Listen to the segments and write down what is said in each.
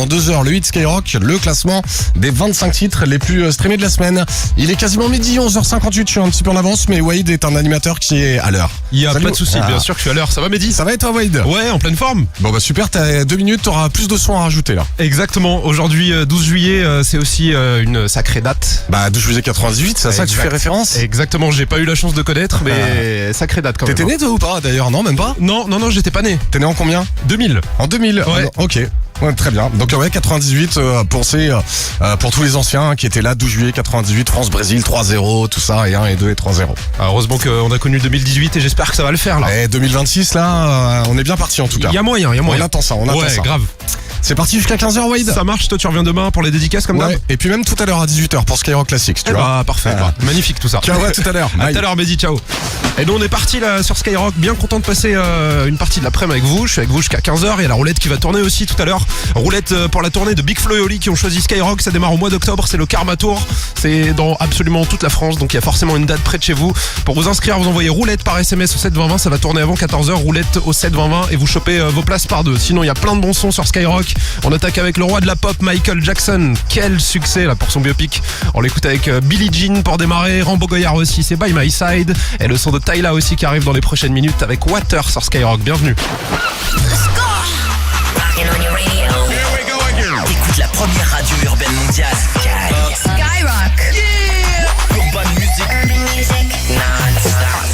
2 heures, le hit Skyrock, le classement des 25 titres les plus streamés de la semaine. Il est quasiment midi, 11h58, je suis un petit peu en avance, mais Wade est un animateur qui est à l'heure. Il y a Salut. pas de souci, bien sûr que je suis à l'heure. Ça va, Mehdi? Ça va et toi, Wade? Ouais, en pleine forme. Bon bah super, t'as 2 minutes, t'auras plus de sons à rajouter là. Exactement. Aujourd'hui, 12 juillet, c'est aussi une sacrée date. Bah 12 juillet 98, c'est à ça que tu Exact. fais référence? Exactement, j'ai pas eu la chance de connaître, mais sacrée date quand même. T'étais né toi ou pas d'ailleurs? Non, même pas? Non, j'étais pas né. T'es né en combien? 2000. En 2000. Ouais. Ok. Ouais, très bien. Donc ouais, 98 pour tous les anciens qui étaient là, 12 juillet 98, France-Brésil 3-0, tout ça, et 1 et 2 et 3-0. Alors, heureusement qu'on a connu 2018 et j'espère que ça va le faire là. Et 2026 là, on est bien parti en tout cas. Il y a moyen. On attend ça, on attend Ouais, ça. grave. C'est parti jusqu'à 15h, Wade. Ça marche, toi tu reviens demain pour les dédicaces comme d'hab. Ouais. Et puis même tout à l'heure à 18h pour Skyrock Classics, tu vois. Bah parfait, Voilà. bah, magnifique tout ça. Ciao, ouais, tout à l'heure. À Bye. tout à l'heure, Mehdi, ciao. Et nous on est parti là sur Skyrock, bien content de passer une partie de l'après-midi avec vous. Je suis avec vous jusqu'à 15h, il y a la roulette qui va tourner aussi tout à l'heure. Roulette pour la tournée de Big Flo et Oli qui ont choisi Skyrock, ça démarre au mois d'octobre, c'est le Karma Tour. C'est dans absolument toute la France, donc il y a forcément une date près de chez vous. Pour vous inscrire, vous envoyez roulette par SMS au 72020, ça va tourner avant 14h, roulette au 72020 et vous chopez vos places par deux. Sinon il y a plein de bons sons sur Skyrock. On attaque avec le roi de la pop, Michael Jackson. Quel succès là pour son biopic. On l'écoute avec Billie Jean pour démarrer, Rambo Goyard aussi, c'est By My Side. Et le son de Tyla aussi qui arrive dans les prochaines minutes avec Water sur Skyrock. Bienvenue. Écoute la première radio urbaine mondiale. Skyrock. Urban Music. Urban music. Non-stop.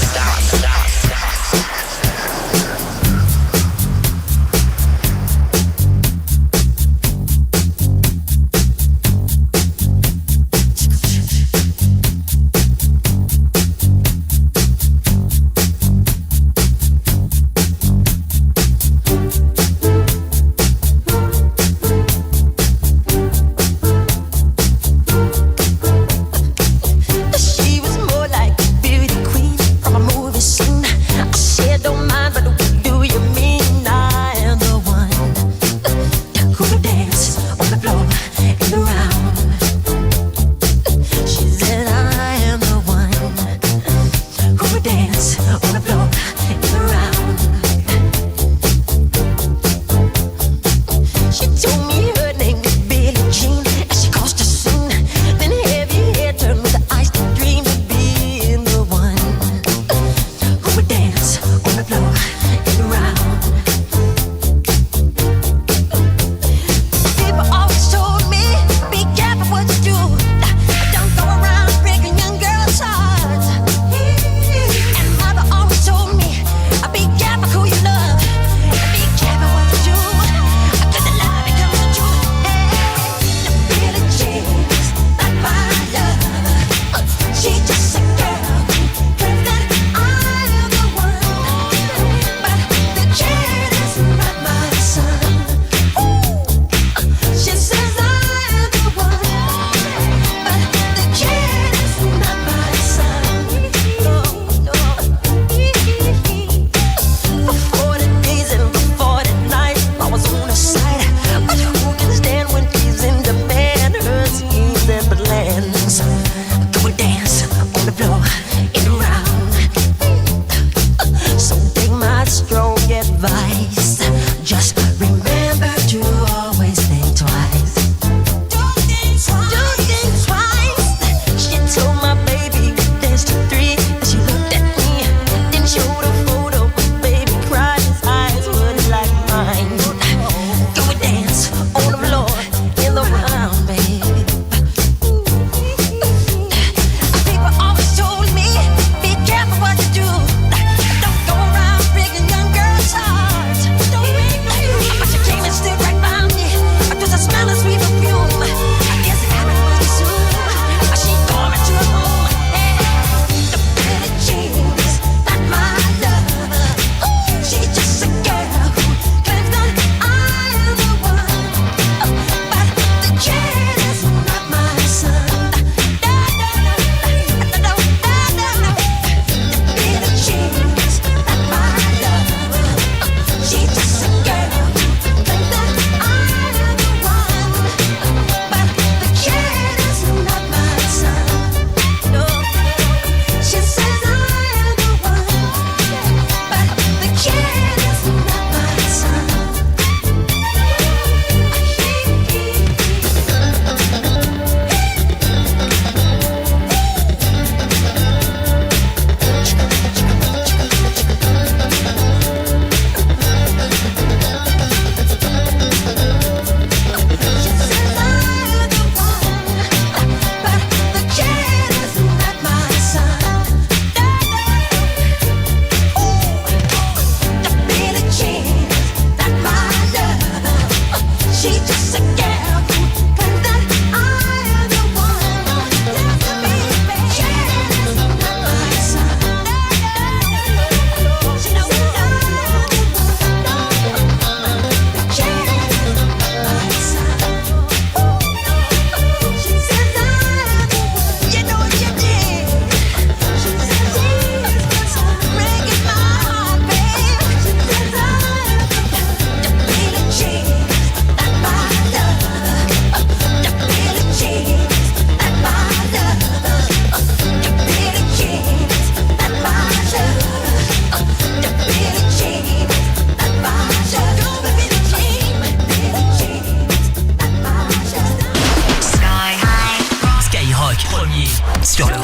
sur le rap.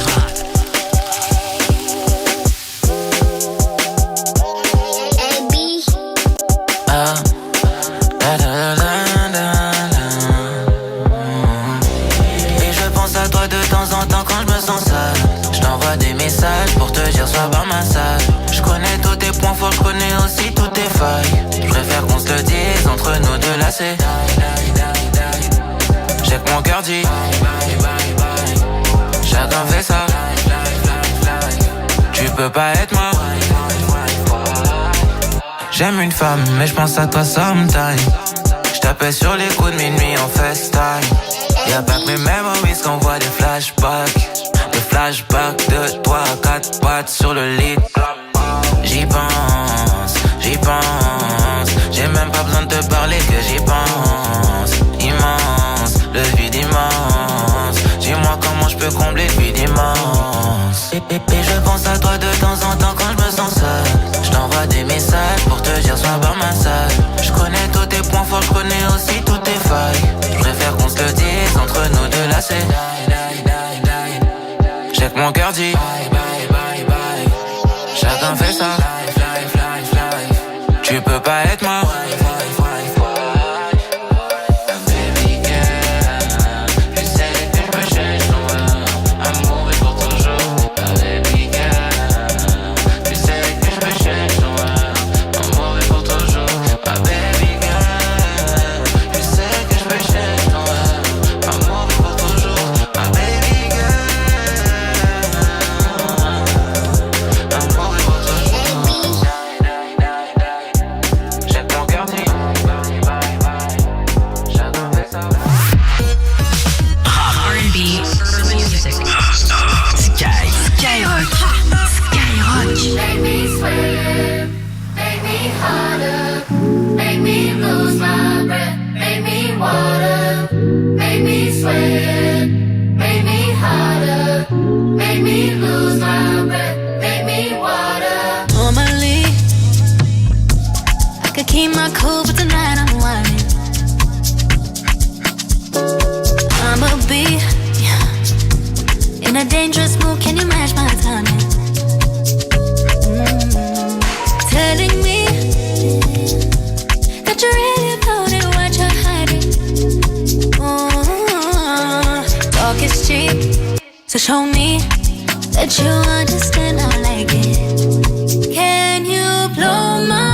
Et je pense à toi de temps en temps quand je me sens sale. Je t'envoie des messages pour te dire sois par ma salle. Je connais tous tes points forts, je connais aussi toutes tes failles. Je préfère qu'on se le dise entre nous deux là c'est. J'ai que mon cœur dit chacun fait ça. Tu peux pas être moi. J'aime une femme mais je pense à toi sometime. J't'appelle sur les coups de minuit en FaceTime. Y'a pas que mes memories qu'on voit des flashbacks. Des flashbacks de toi à 4 pattes sur le lit. J'y pense, j'y pense. J'ai même pas besoin de te parler que j'y pense. Immense, le vide immense. Dis-moi comment je peux combler le vide immense. Et je pense à toi de temps en temps quand je me sens seul. Je t'envoie des messages pour te dire sois par ma salle. Je connais tous tes points forts, je connais aussi toutes tes failles. Je préfère qu'on se le dise entre nous deux là c'est. J'ai que mon cœur dit chacun fait ça. Tu peux pas être moi. Keep my cool, but tonight I'm whining. I'ma be in a dangerous mood. Can you match my timing? Telling me that you're really about it, what you're hiding. Talk is cheap, so show me that you understand. I like it. Can you blow my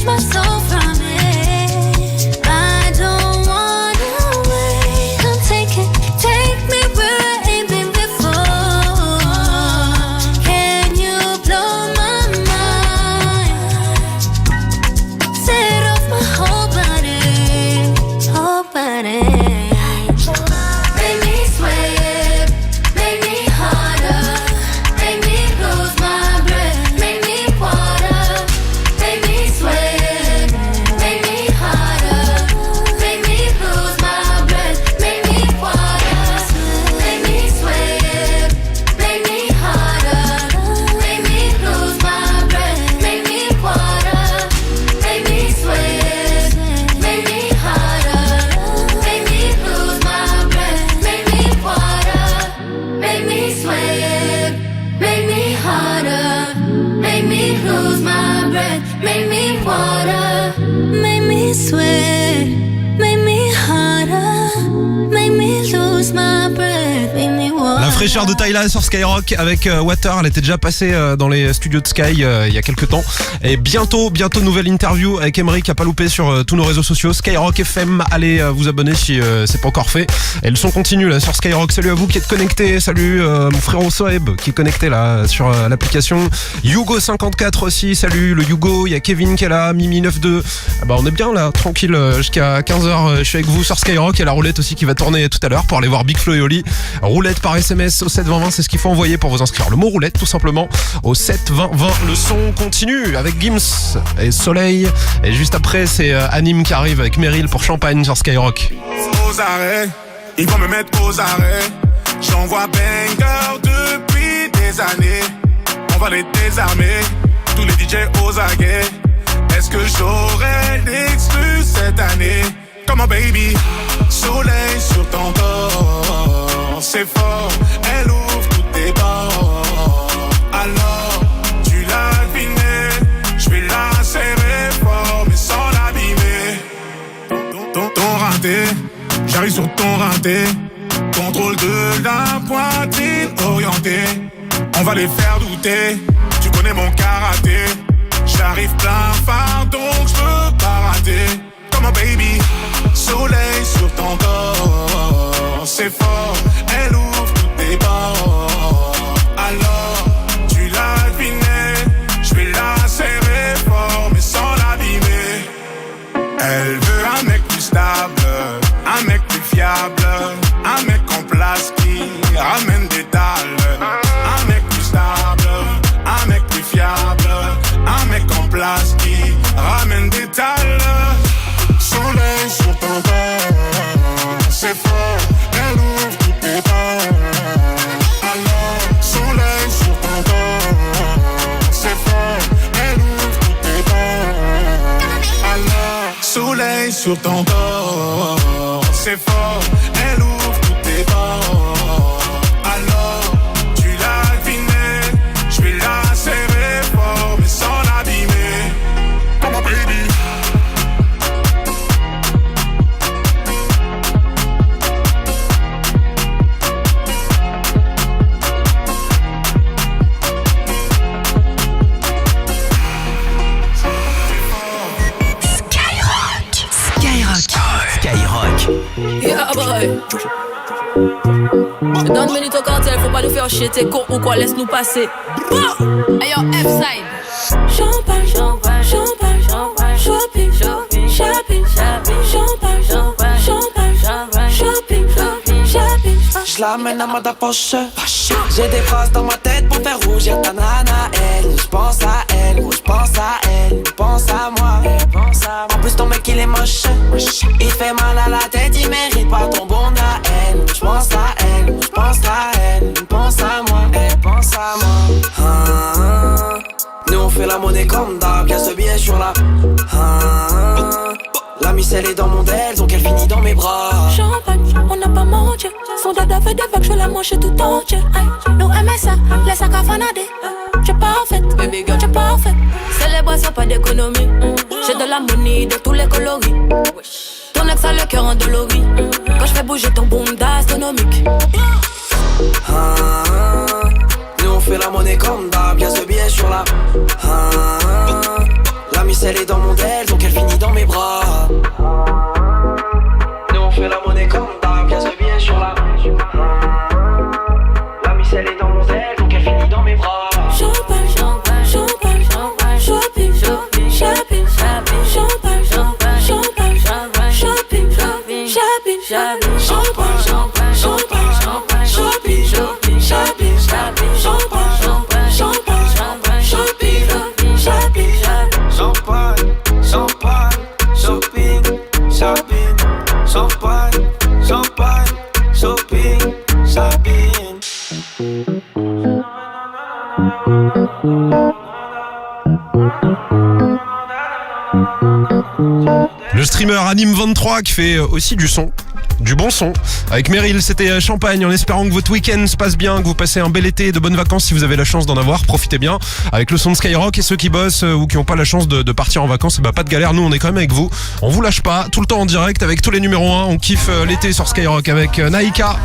my soul from it. I don't body. Make me sweat, make me harder, make me lose my breath, make me water, make me sweat, make me harder, make me lose my breath, make me water, make me sweat, make me harder, make me lose my breath, make me water, make me sweat, make me harder, make me lose my breath, make me water, make me sweat, make me harder, make me lose my breath, make me water, make me sweat, make me harder, make me lose my breath, make me water. La fraîcheur de Tyla sur Skyrock avec Water, elle était déjà passée dans les studios de Sky il y a quelques temps. Et bientôt nouvelle interview avec Emery qui a pas loupé sur tous nos réseaux sociaux. Skyrock FM, allez vous abonner si c'est pas encore fait. Et le son continue là sur Skyrock. Salut à vous qui êtes connectés. Salut mon frère Soeb qui est connecté là sur l'application. Hugo54 aussi, salut le Hugo. Il y a Kevin qui est là, Mimi92. Ah bah on est bien là, tranquille jusqu'à 15h. Je suis avec vous sur Skyrock. Il y a la roulette aussi qui va tourner tout à l'heure pour aller voir Big Flo et Oli. Roulette par SMS au 72020, c'est ce qu'il faut envoyer pour vous inscrire. Le mot roulette tout simplement au 72020. Le son continue avec Gims et Soleil. Et juste après c'est Anime qui arrive avec Meryl pour Champagne sur Skyrock. Aux arrêts, ils vont me mettre aux arrêts. J'envoie banger depuis des années. On va les désarmer, tous les DJ aux aguets. Est-ce que j'aurai l'exclu cette année? Come on baby, soleil sur ton corps, c'est fort, elle ouvre toutes tes bords. Alors, tu l'as deviné, je vais la serrer fort mais sans l'abîmer. Ton rinté, j'arrive sur ton rinté. Contrôle de la poitrine orientée. On va les faire douter, tu connais mon karaté. J'arrive plein phare donc je veux pas rater. Come on baby, soleil sur ton corps, c'est fort, elle ouvre toutes tes bords. Alors, tu l'as deviné, je vais la serrer fort mais sans l'abîmer. Elle veut un mec plus stable, un mec plus fiable, un mec en place qui ramène des dalles. Un mec plus stable, un mec plus fiable, un mec en place qui ramène des dalles. Soleil sur ton corps, c'est fort, elle ouvre toutes tes bords. Alors, soleil sur ton corps, c'est fort, elle ouvre toutes tes bords. Alors, soleil sur ton corps, c'est fort, elle ouvre toutes tes bords. Alors, tu l'as deviné, je vais la serrer fort mais sans l'abîmer. Come on baby. Skyrock. Yeah boy. Donne minute au cartel, faut pas nous faire chier, t'es con ou quoi, laisse nous passer. Hey yo, F-side. Champagne, champagne, champagne, champagne, shopping, shopping, shopping, shopping, champagne, champagne, champagne, champagne, shopping, shopping, shopping. J'lamène à mode poche. J'ai des phrases dans ma tête pour faire rougir ta nana. Elle, j'pense à elle, j'pense à elle, pense à moi. En plus ton mec il est moche. Il fait mal à la tête, il mérite pas ton bon à elle. J'pense à elle, j'pense à elle, pense à moi, elle pense à moi. Nous on fait la monnaie comme d'hab, y'a ce billet sur la. La miss elle est dans mon del, donc elle finit dans mes bras. Champagne, on n'a pas mangé. Son dada fait des vagues, je la mange tout entier. Nous aimons ça, les sacs à fanader. J'ai parfaite, baby girl, j'ai parfaite. Célébration, pas d'économie. J'ai de la money de tous les coloris. Ton ex a le cœur endolori. Quand je fais bouger ton boom d'astronomique. Nous on fait la monnaie comme d'hab, y'a ce billet sur la. La miss elle est dans mon del, donc elle finit dans mes bras. Nous on fait la monnaie comme d'hab, y'a ce billet sur la. La miss elle est dans mon del, donc elle finit dans mes bras. Champagne, champagne, champagne, champagne, shopping, shopping, shopping, shopping, champagne, champagne, champagne, champagne, shopping, shopping, shopping. shopping, shopping, champagne, champagne, champagne, champagne, shopping, shopping, shopping, shopping, champagne, champagne, champagne, champagne, shopping, shopping, Champagne, champagne, shopping, shopping, champagne, champagne, shopping, shopping. Le streamer Anime23 qui fait aussi du son. Du bon son. Avec Meryl, c'était Champagne, en espérant que votre week-end se passe bien, que vous passez un bel été, de bonnes vacances si vous avez la chance d'en avoir. Profitez bien avec le son de Skyrock, et ceux qui bossent ou qui n'ont pas la chance de partir en vacances, pas de galère, nous on est quand même avec vous. On vous lâche pas, tout le temps en direct avec tous les numéros 1. On kiffe l'été sur Skyrock avec Naika.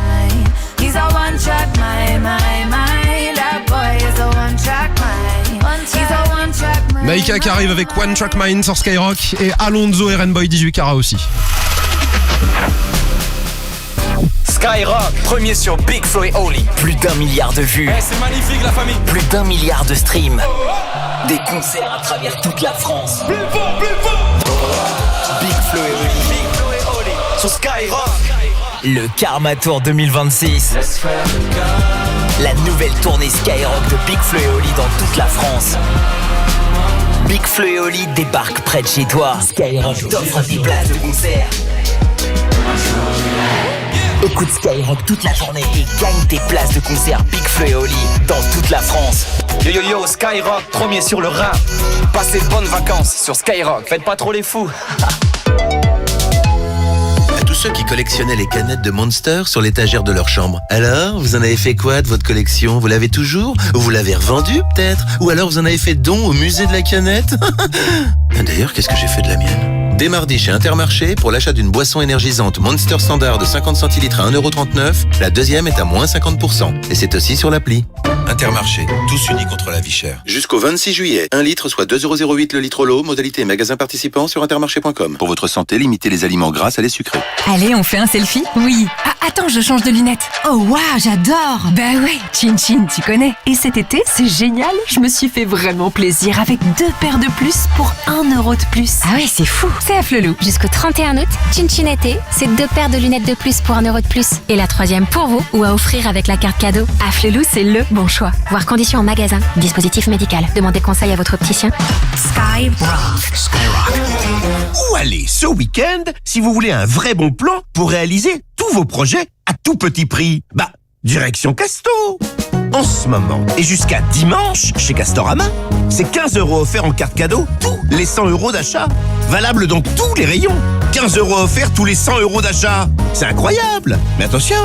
He's a one track, that boy is a one track mind. He's a one track mind. Naika qui arrive avec One Track Mind sur Skyrock, et Alonso et Renboy 18 Cara aussi. Skyrock, premier sur Big Flo et Oli. Plus d'1 milliard de vues. C'est magnifique la famille. Plus d'1 milliard de streams. Des concerts à travers toute la France. Plus fort. Big Flo et Oli. Big Flo et Oli. Sur Skyrock. Le Karma Tour 2026. La nouvelle tournée Skyrock de Big Flo et Oli dans toute la France. Big Flo et Oli débarquent près de chez toi. Skyrock t'offre des places de concert. Écoute Skyrock toute la journée et gagne tes places de concert Big Flo et Oli dans toute la France. Yo yo yo, Skyrock, premier sur le rap. Passez de bonnes vacances sur Skyrock. Faites pas trop les fous. À tous ceux qui collectionnaient les canettes de Monster sur l'étagère de leur chambre. Alors, vous en avez fait quoi de votre collection? Vous l'avez toujours? Ou vous l'avez revendue peut-être? Ou alors vous en avez fait don au musée de la canette? D'ailleurs, qu'est-ce que j'ai fait de la mienne? Dès mardi chez Intermarché, pour l'achat d'une boisson énergisante Monster Standard de 50 centilitres à 1,39€, la deuxième est à moins 50%. Et c'est aussi sur l'appli. Intermarché, tous unis contre la vie chère. Jusqu'au 26 juillet, 1 litre soit 2,08€ le litre au lot, modalité magasin participant sur intermarché.com. Pour votre santé, limitez les aliments gras à les sucrés. Allez, on fait un selfie? Oui. Ah, attends, je change de lunettes. Oh waouh, j'adore. Bah ouais, Chin Chin, tu connais. Et cet été, c'est génial, je me suis fait vraiment plaisir avec 2 paires de plus pour 1€ de plus. Ah ouais, c'est fou. C'est Afflelou. Jusqu'au 31 août, Chin Chin été, c'est 2 paires de lunettes de plus pour 1€ de plus. Et la 3e pour vous, ou à offrir avec la carte cadeau. Afflelou, c'est le bon choix. Voir conditions en magasin. Dispositif médical. Demandez conseil à votre opticien. Skyrock. Où aller ce week-end si vous voulez un vrai bon plan pour réaliser tous vos projets à tout petit prix? Direction Casto. En ce moment et jusqu'à dimanche chez Castorama, c'est 15€ offerts en carte cadeau tous les 100€ d'achat. Valable dans tous les rayons. 15€ offerts tous les 100€ d'achat. C'est incroyable. Mais attention,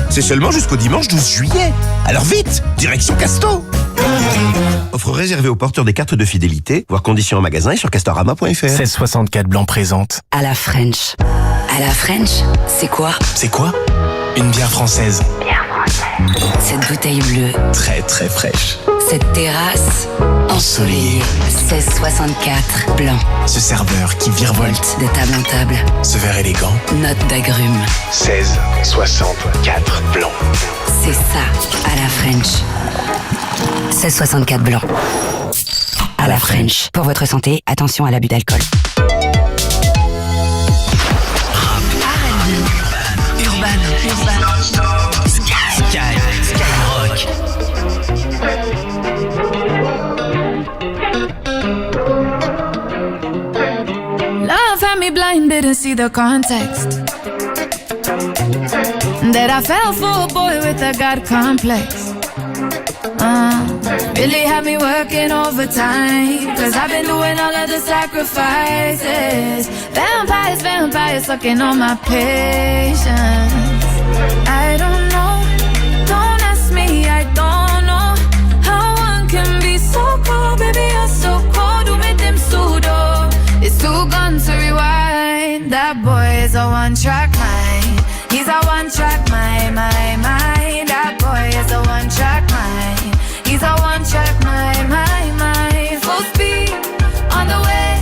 c'est seulement jusqu'au dimanche 12 juillet. Alors vite, direction Casto. Offre réservée aux porteurs des cartes de fidélité. Voir conditions en magasin et sur castorama.fr. 1664 Blanc présente. À la French. À la French, c'est quoi? C'est quoi? Une bière française. Cette bouteille bleue. Très très fraîche. Cette terrasse ensoleillée. 1664 Blanc. Ce serveur qui virevolte de table en table. Ce verre élégant. Note d'agrumes. 1664 Blanc. C'est ça, à la French. 1664 Blanc. À la French. Pour votre santé, attention à l'abus d'alcool. Skyrock. Love had me blind, didn't see the context. That I fell for a boy with a God complex. Really had me working overtime, 'cause I've been doing all of the sacrifices. Vampires, vampires sucking on my patience. I don't know, don't ask me, I don't know how one can be so cold, baby you're so cold with them pseudo. It's too gone to rewind. That boy is a one-track mind. He's a one-track mind. That boy is a one-track mind. He's a one-track mind. Full speed on the way.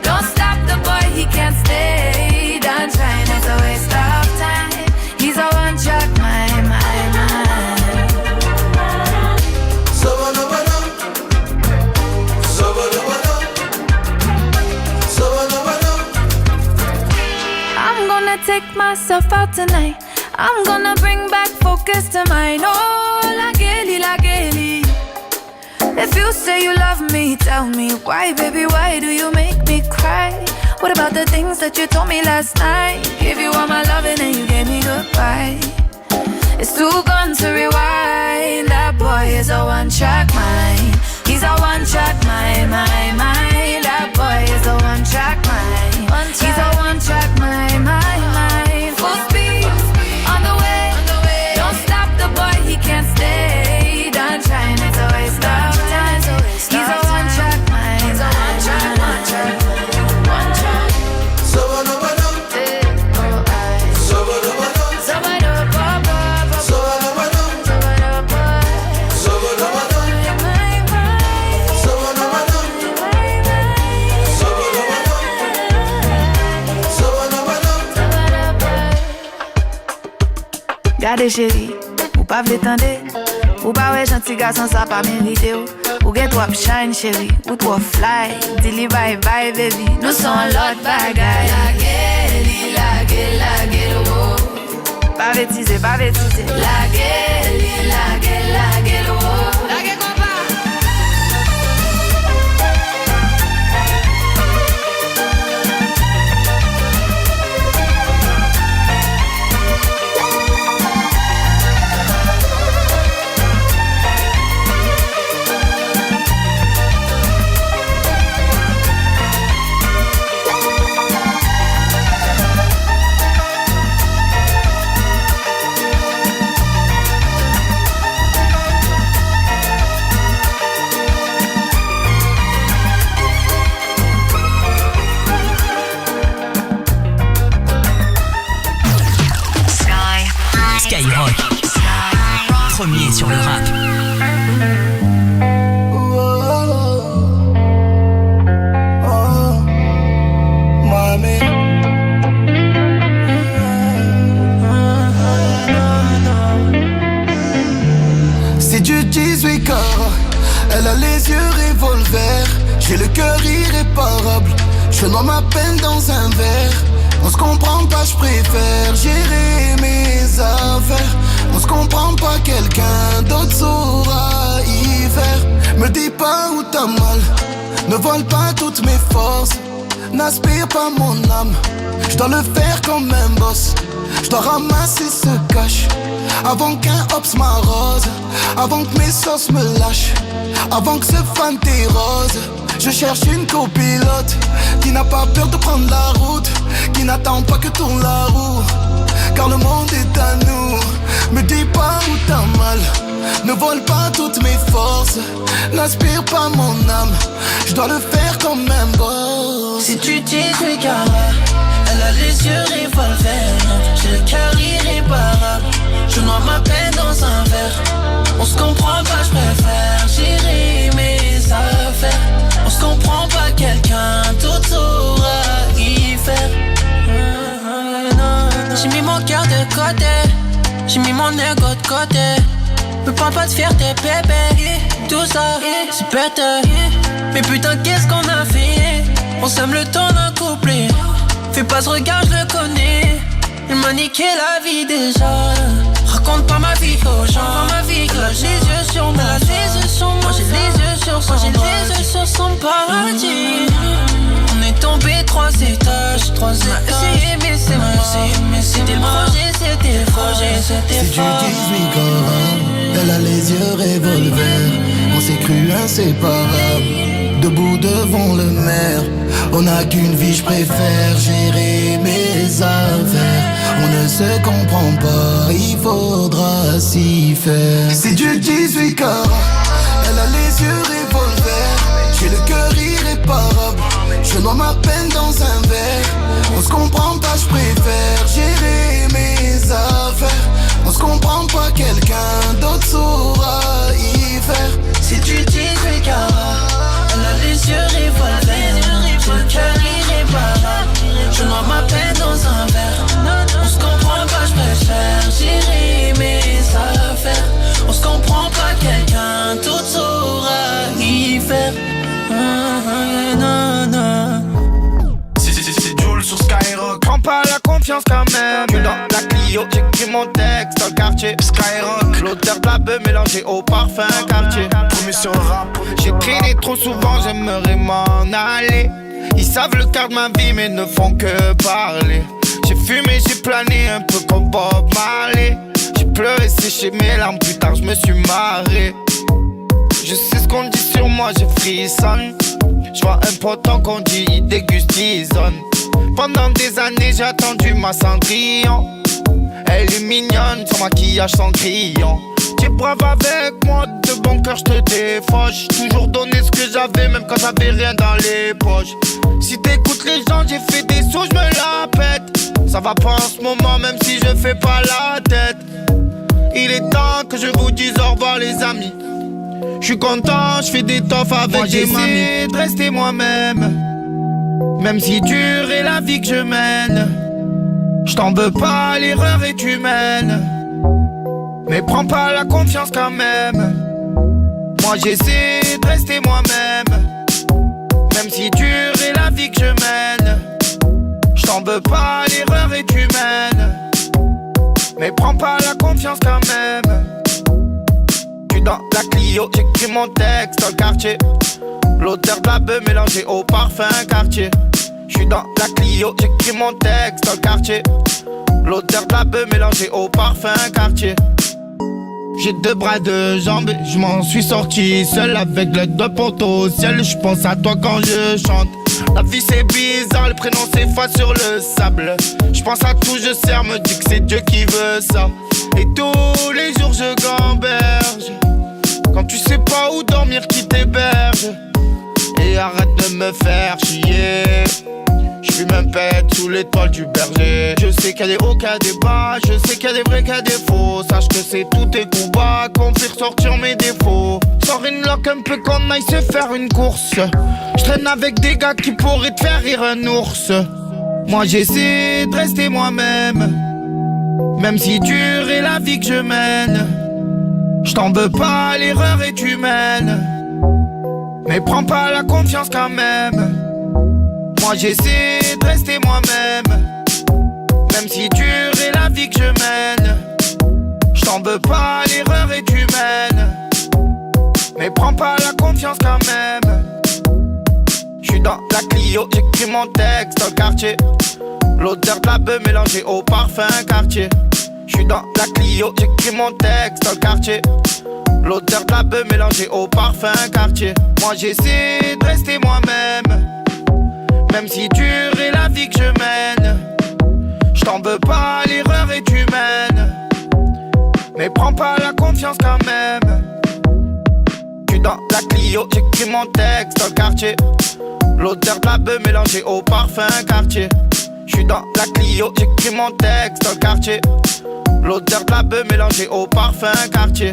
Don't stop the boy, he can't stay. Done trying, it's a waste of time. He's a one-track mind. I'm gonna take take myself out tonight. I'm gonna bring back focus to mine. Oh, la Kelly, la Kelly. If you say you love me, tell me why, baby, why do you make me cry? What about the things that you told me last night? Give you all my loving and you gave me goodbye. It's too gone to rewind. That boy is a one-track mind. He's a one-track mind, my mind. That boy is a one-track mind. He's a one-track mind, my mind. Full speed, on the way. Don't stop the boy, he can't stay. Done trying, it's a waste of time. He's a one-track mind. He's a one-track, one-track, one-track. Gade chéri, ou pas vle tende. Ou pas ouais gentil garçon ça pas mérité. Ou get trop shine chéri, ou trop fly. Dili bye bye baby, nous sommes l'autre bagaille. La gueule, la gueule, la gueule, oh. Pas bêtiser, pas bêtiser. La gueule, la gueule, la gueule, oh. La gueule Skyrock, premier sur le rap. C'est du 18 carats, elle a les yeux revolver. J'ai le cœur irréparable, je noie ma peine dans un verre. On se comprend pas, je préfère gérer mes affaires. On se comprend pas, quelqu'un d'autre saura y faire. Me dis pas où t'as mal, ne vole pas toutes mes forces. N'aspire pas mon âme, je dois le faire comme un boss. Je dois ramasser ce cash avant qu'un hops m'arrose, avant que mes sauces me lâchent, avant que ce fan t'érose. Je cherche une copilote qui n'a pas peur de prendre la route, qui n'attend pas que tourne la roue, car le monde est à nous. Me dis pas où t'as mal, ne vole pas toutes mes forces, n'aspire pas mon âme, je dois le faire comme un boss. Si tu dis oui carats, elle a les yeux revolver. J'ai le cœur irréparable, je noie ma peine dans un verre. On se comprend pas, je préfère gérer mes affaires. On se comprend pas, quelqu'un d'autre saura y faire. J'ai mis mon cœur de côté, j'ai mis mon ego de côté. Me prends pas de fierté bébé, tout ça c'est bête. Mais putain qu'est-ce qu'on a fait? On sème le temps d'un couplet. Fais pas ce regard, je le connais. Il m'a niqué la vie déjà. Raconte pas ma vie aux gens. Elle a les yeux sur moi, moi j'ai les yeux sur son, paradis. On est tombé 3 étages, on a essayé mais c'est mort. C'était le projet, c'était faux. C'est du 18 carats, elle a les yeux revolver. On s'est cru inséparables, debout devant le maire. On n'a qu'une vie, je préfère gérer mes affaires. On ne se comprend pas, il faudra s'y faire. C'est du 18 carats, elle a les yeux revolver. J'ai le cœur irréparable, je noie ma peine dans un verre. On se comprend pas, je préfère gérer mes affaires. On se comprend pas, quelqu'un d'autre saura y faire. C'est du 18 carats, elle a les yeux revolver. J'ai le cœur irréparable, je noie ma peine dans un verre. On se comprend pas, je préfère gérer mes affaires. On se comprend pas, quelqu'un d'autre saura y faire. C'est Jules sur Skyrock. Prends pas la confiance quand même. Clio, j'écris mon texte dans le quartier. Skyrock, l'odeur de la beuh mélangée au parfum quartier. Promis sur le rap, j'écris trop souvent, j'aimerais m'en aller. Ils savent le quart de ma vie mais ne font que parler. J'ai fumé, j'ai plané un peu comme Bob Marley. J'ai pleuré, séché mes larmes, plus tard je me suis marré. Je sais ce qu'on dit sur moi, je frissonne. Je vois un potent qu'on dit, il déguste, il zone. Pendant des années j'ai attendu ma Cendrillon. Elle est mignonne, son maquillage sans crayon. T'es brave avec moi, de bon cœur je te défauche. Toujours donné ce que j'avais, même quand j'avais rien dans les poches. Si t'écoutes les gens, j'ai fait des sauts, je me la pète. Ça va pas en ce moment, même si je fais pas la tête. Il est temps que je vous dise au revoir les amis. J'suis content, j'fais des toffes avec des mamies. J'essaie de rester moi-même, même si dure est la vie que je mène. J't'en veux pas, l'erreur est humaine, mais prends pas la confiance quand même. Moi j'essaie de rester moi-même, même si dure est la vie que je mène. J't'en veux pas, l'erreur est humaine, mais prends pas la confiance quand même. J'suis dans la Clio, j'écris mon texte dans le quartier. L'odeur de la beuh mélangée au parfum quartier. J'suis dans la Clio, j'écris mon texte dans le quartier. L'odeur de la beuh mélangée au parfum quartier. J'ai 2 bras, 2 jambes, je m'en suis sorti seul avec l'aide de poteau au ciel. Je pense à toi quand je chante. La vie c'est bizarre, le prénom s'efface sur le sable. Je pense à tout, je sers, me dis que c'est Dieu qui veut ça. Et tous les jours je gamberge. Quand tu sais pas où dormir, qui t'héberge. Et arrête de me faire chier. J'fuis même pète sous l'étoile du berger. Je sais qu'il y a des hauts, qu'il y a des bas. Je sais qu'il y a des vrais, qu'il y a des faux. Sache que c'est tous tes coups bas qu'on fait ressortir mes défauts. Sors une lock un peu qu'on aille se faire une course. J'traîne avec des gars qui pourraient te faire rire un ours. Moi j'essaie de rester moi-même, même si dure est la vie que je mène. J't'en veux pas, l'erreur est humaine, mais prends pas la confiance quand même. Moi j'essaie de rester moi-même, même si dure est la vie que je mène. J't'en veux pas, l'erreur est humaine, mais prends pas la confiance quand même. J'suis dans la Clio, j'écris mon texte dans le quartier. L'odeur de la beuh mélangée au parfum quartier. J'suis dans la Clio, j'écris mon texte dans le quartier. L'odeur de la beuh mélangée au parfum quartier. Moi j'essaie de rester moi-même, même si dure est la vie que je mène. J't'en veux pas, l'erreur est humaine, mais prends pas la confiance quand même. J'suis dans la Clio, j'écris mon texte dans le quartier. L'odeur de la beuh mélangée au parfum quartier. J'suis dans la Clio, j'écris mon texte dans le quartier. L'odeur de la beuh mélangée au parfum quartier.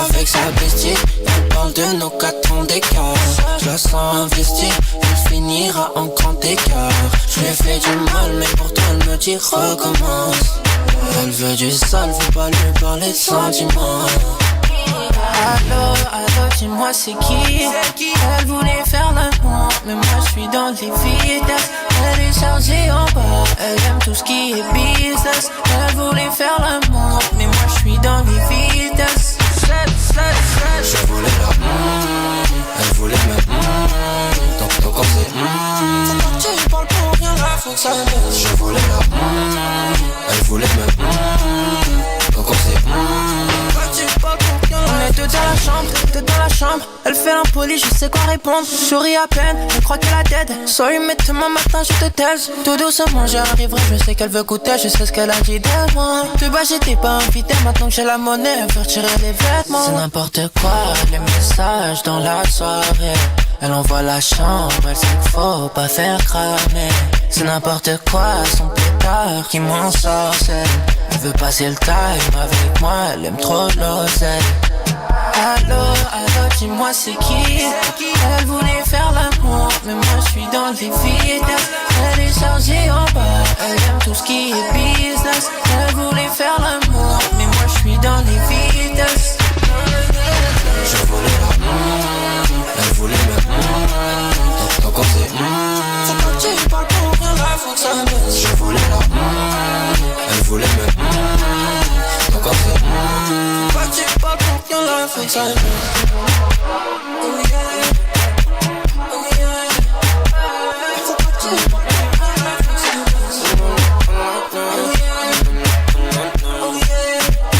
Avec sa bestie, elle parle de nos 4 ans d'écart. Je la sens investie, elle finira en grand écart. Je lui ai fait du mal, mais pourtant elle me dit recommence. Elle veut du sale, faut pas lui parler de sentiments. Allô, allô, dis-moi c'est qui? Elle voulait faire l'amour, mais moi je suis dans les vitesses. Elle est chargée en bas, elle aime tout ce qui est business. Elle voulait faire l'amour, mais moi je suis dans les vitesses. Je voulais la elle voulait me donc comme c'est tu parles pour rien, là faut que ça baisse. Je voulais la elle voulait me donc comme c'est tu parles pour rien. On est deux dans la chambre, elle fait l'impoli, je sais quoi répondre. Je souris à peine, elle croit qu'elle a dead. Sorry mais demain matin je te taise. Tout doucement j'y arriverai, je sais qu'elle veut goûter. Je sais ce qu'elle a dit de moi. De bas j'étais pas invité, maintenant que j'ai la monnaie, faire tirer les vêtements. C'est n'importe quoi, les messages dans la soirée. Elle envoie la chambre, elle sait qu'il faut pas faire cramer. C'est n'importe quoi, son pétard qui m'en sorcelle. Elle veut passer le time avec moi, elle aime trop l'oseille. Allô, allô, dis-moi c'est qui? Elle voulait faire l'amour, mais moi je suis dans les vides. Elle est chargée en bas, elle aime tout ce qui est business. Elle voulait faire l'amour, mais moi je suis dans les vides. Je voulais elle voulait le donc on sait faut pas que tu parles pour rien, là faut que ça baisse. Je voulais elle voulait me donc on sait faut pas que tu parles pour rien, là faut que ça baisse. Oh yeah, oh yeah. Faut pas que tu parles pour rien, là faut que ça baisse. Oh yeah, oh yeah. Faut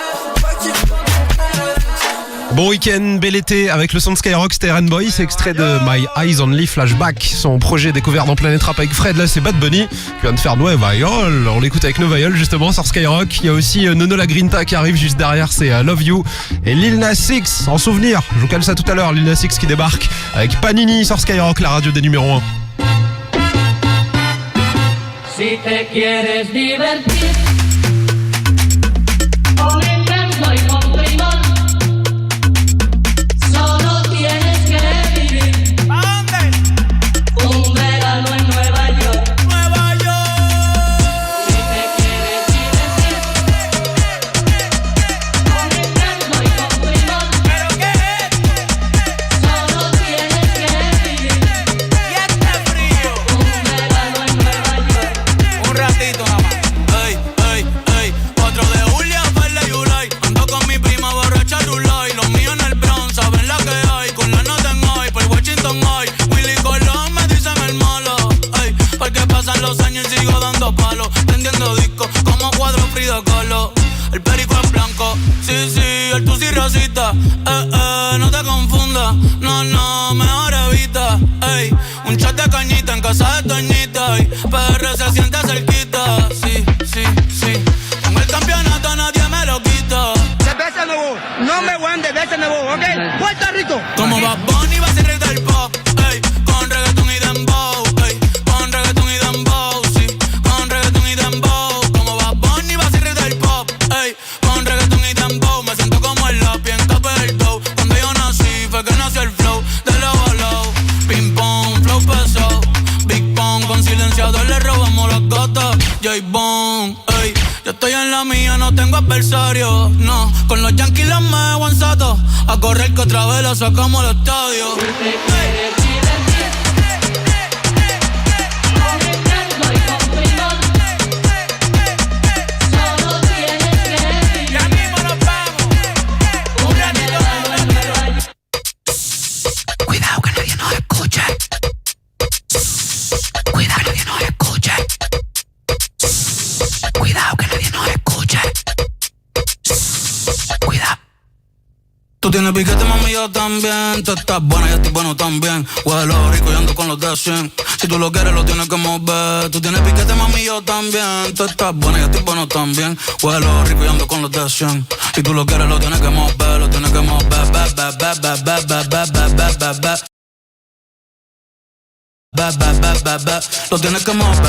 pas que tu parles pour rien, là faut que ça baisse. Bon week-end, bel été avec le son de Skyrock, c'était Aaron Boy, c'est extrait de My Eyes Only Flashback, son projet découvert dans Planète Rap avec Fred. Là c'est Bad Bunny qui vient de faire Nueva York, on l'écoute avec Nueva York justement sur Skyrock. Il y a aussi Nono La Grinta qui arrive juste derrière, c'est Love You et Lil Nas X en souvenir, je vous cale ça tout à l'heure, Lil Nas X qui débarque avec Panini sur Skyrock, la radio des numéros 1. Si te quieres divertir con encanto y con primor, solo tienes que vivir. ¿A dónde? Un verano en Nueva York. Nueva York. Si te quieres divertir con encanto y con primor, ¿pero qué es? Solo tienes que vivir. Y este frío. Un verano en Nueva York. Un ratito nada más. Ey, ey, ey. 4 de julio, Perla y Ulay. Ando con mi prima borracha Rulay. Los míos en el Bronx, saben la que hay. Con la nota en hoy, por Washington hoy. Willy Colón me dicen el malo. Ey, porque pasan los años y sigo dando palos. Prendiendo discos como cuadro Frida Kahlo. El perico es blanco, sí, sí, el tusi rosita. No te confundas, no, no, mejor evita. Ey, un shot de cañita en casa de Toñita. Y PR se siente cerquita, sí, sí, sí. Con el campeonato nadie me lo quita. Cerveza nuevo, number one de cerveza nuevo, ¿ok? Puerto Rico. Como Bad Bunny va a ser rey del pop, ey, con reggaeton y dembow, ey, con reggaeton y dembow, sí, con reggaeton y dembow. Como Bad Bunny va a ser rey del pop, ey, con reggaeton y dembow. Me siento como el lápiz en capa del dough. Cuando yo nací fue que nació el flow de low a low. Ping pong, flow pesado, Big Pong con silenciador le robamos las gatas. J-Bone, ey, yo estoy en la mía, no tengo adversario, no. Con los Yankees los me guanzato, a correr que otra vez la sacamos al estadio. Cuidado que nadie nos escuche. Cuidado que nadie nos escuche. Cuidado que nadie nos escuche. Cuidado. Tú tienes piquete, mami, yo también. Tú estás buena, yo estoy bueno también. Huelo rico y ando con los de 100. Si tú lo quieres, lo tienes que mover. Tú tienes piquete, mami, yo también. Tú estás buena, yo estoy bueno también. Huelo rico y ando con los de 100. Si tú lo quieres, lo tienes que mover. Lo tienes que mover. Lo tienes que mover. Lo tienes que mover.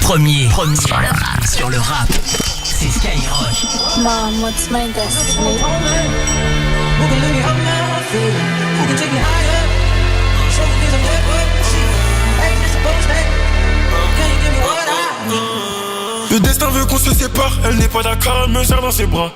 Premier sur le rap, c'est Skyrock. Mom, what's my destiny? Le destin veut qu'on se sépare, elle n'est pas d'accord, elle me serre dans ses bras.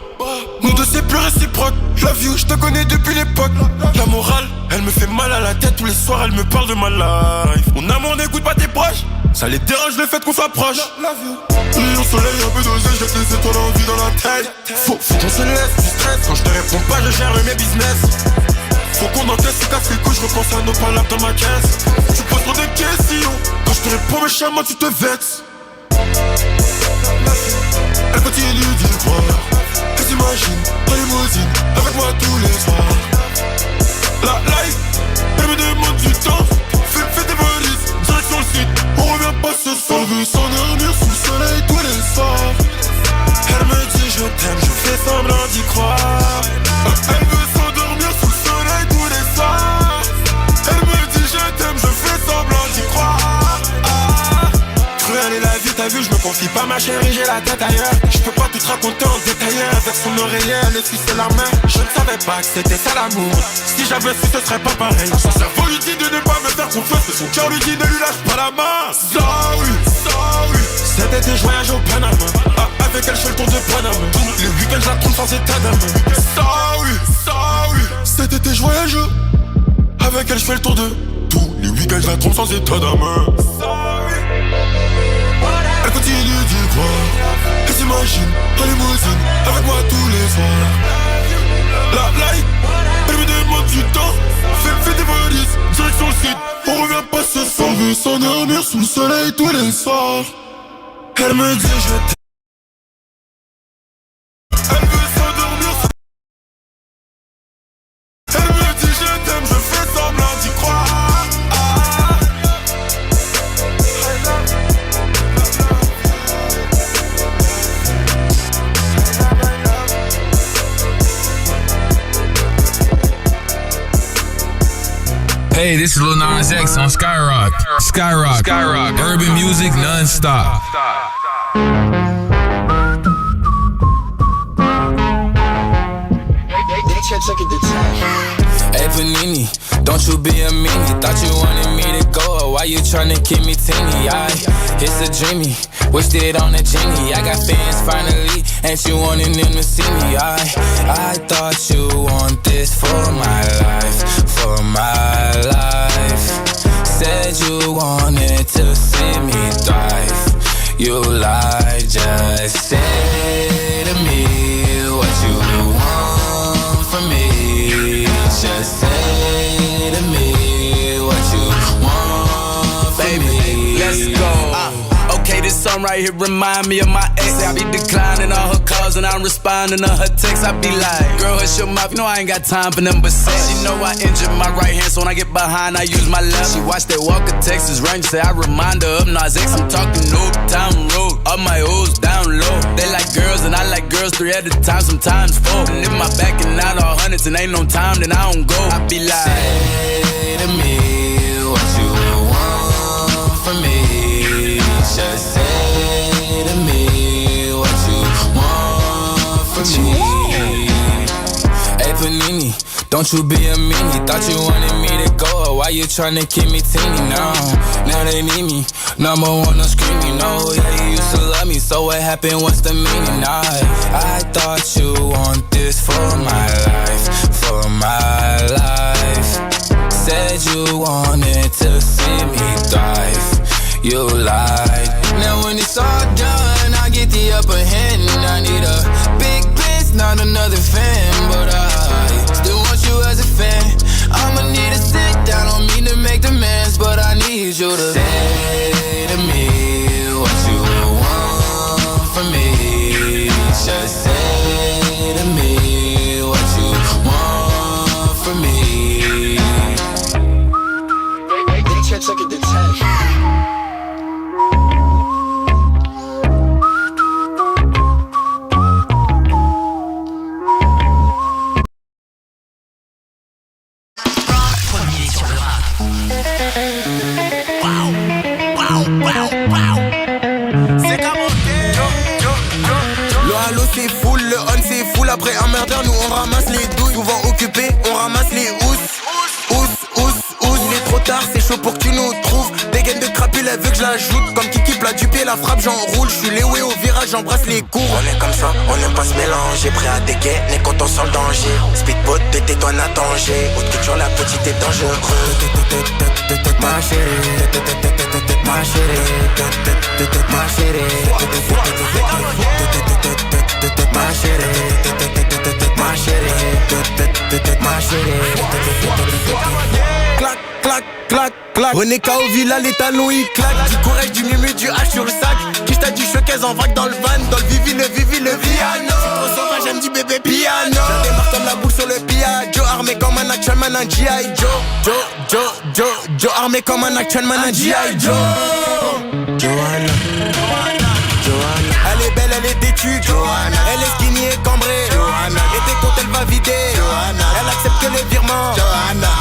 Nous deux c'est plus réciproque, love you, je te connais depuis l'époque. La morale, elle me fait mal à la tête, tous les soirs elle me parle de ma life. Mon amour n'écoute pas tes proches, ça les dérange le fait qu'on s'approche. Au soleil un peu dosé, j'ai des étoiles en vie dans la tête. Faut qu'on se laisse du stress, quand je te réponds pas je gère mes business. Faut qu'on encaisse, se casse les couilles, je repense à nos palabres dans ma caisse. Tu poses trop de questions, quand je te réponds méchamment tu te vexes. Elle continue d'y croire. Elle s'imagine en limousine avec moi tous les soirs. La life, elle me demande du temps. Fais tes valises, direction le site. On revient pas ce soir. On veut s'endormir sous le soleil tous les soirs. Elle me dit je t'aime, je fais semblant. confie pas ma chérie, j'ai la tête ailleurs. Je peux pas tout te raconter en détail. Avec son oreiller, elle suçait la main. Je ne savais pas que c'était ça l'amour. Si j'avais su, ce serait pas pareil. Son cerveau lui dit de ne pas me faire confiance, mais son cœur lui dit ne lui lâche pas la main. Sorry, sorry. Cet été, je voyage au Panama. Avec elle, je fais le tour de Panama. Le week-end, je la trompe sans état d'âme. Sorry, sorry. Cet été, je voyage. Avec elle, je fais le tour de tous les week-ends, je la trompe sans état d'âme. Elle continue d'y croire. Elle s'imagine en limousine avec moi tous les soirs. La light, elle me demande du temps. Fais des valises, direction le site. On revient pas ce soir. On veut s'endormir sous le soleil tous les soirs. Elle me dit je t'aime. Elle veut s'endormir. Elle me dit je t'aime, je fais semblant d'y croire. Hey, this is Lil Nas X on Skyrock. Skyrock. Urban music non-stop. Hey Panini, don't you be a meanie. Thought you wanted me to go, or why you tryna keep me teeny? It's a dreamy, wished it on a genie. I got fans finally, ain't you wanting them to see me? I thought you want this for my life, for my life. Said you wanted to see me thrive. You lied, just say to me what you want from me. Just say to me what you want from me. Let's go. Okay, this song right here remind me of my ex. I be declining all her calls and I'm responding to her texts. I be like, girl, hush your mouth, you know I ain't got time for them but sex. She know I injured my right hand, so when I get behind, I use my left. She watched that Walker Texas Ranger, say I remind her of Nas X. I'm talking Old Town Road, all my O's down low. They like girls and I like girls 3 at a time, sometimes 4. Live my back and out all hundreds and ain't no time, then I don't go. I be like, say to me what you want from me. Just say to me what you want from me. Hey Panini, don't you be a meanie. Thought you wanted me to go, or why you tryna keep me teeny? Now they need me. Number one, no screaming. No, yeah, you used to love me, so what happened? What's the meaning? I thought you want this for my life, for my life. Said you wanted to see me thrive. You lied. Now when it's all done, I get the upper hand. I need a big bitch, not another fan. But I still want you as a fan. I'ma need to sit down on me to make demands, but I need you to say to me what you want from me. Just say to me what you want from me. Check it, the tag. C'est full, le on c'est full. Après un murder, nous on ramasse les douilles. Souvent occupés, on ramasse les housses. Il est trop tard, c'est chaud pour que tu nous trouves. Dégaine de crapule, elle veut que je l'ajoute. Comme Kiki plat du pied, la frappe, j'enroule. Je suis léoué au virage, j'embrasse les cours. On est comme ça, on n'aime pas se mélanger. Prêt à dégainer quand on sent le danger. Speedboat, tais-toi, n'a danger. Autre que sur la petite est dangereux. Ma chérie, ma chérie, ma chérie, ma chérie, ma chérie. Clac, clac, clac, clac. René K au villa, les talons ils claquent. Du courage, du mimu, du H sur le sac. Qui t'a du showcase en vague dans le van. Dans le vivi, le piano. Trop sauvage, j'aime du bébé piano. Je démarre comme la boule sur le Joe armé comme un action man, un G.I. Joe armé comme un action man, un G.I. Joe. Johanna. Elle est belle, elle est têtue. Johanna. Elle est skinny et cambrée. Johanna. Et tes comptes, elle va vider. Johanna. Elle accepte que les virements. Johanna.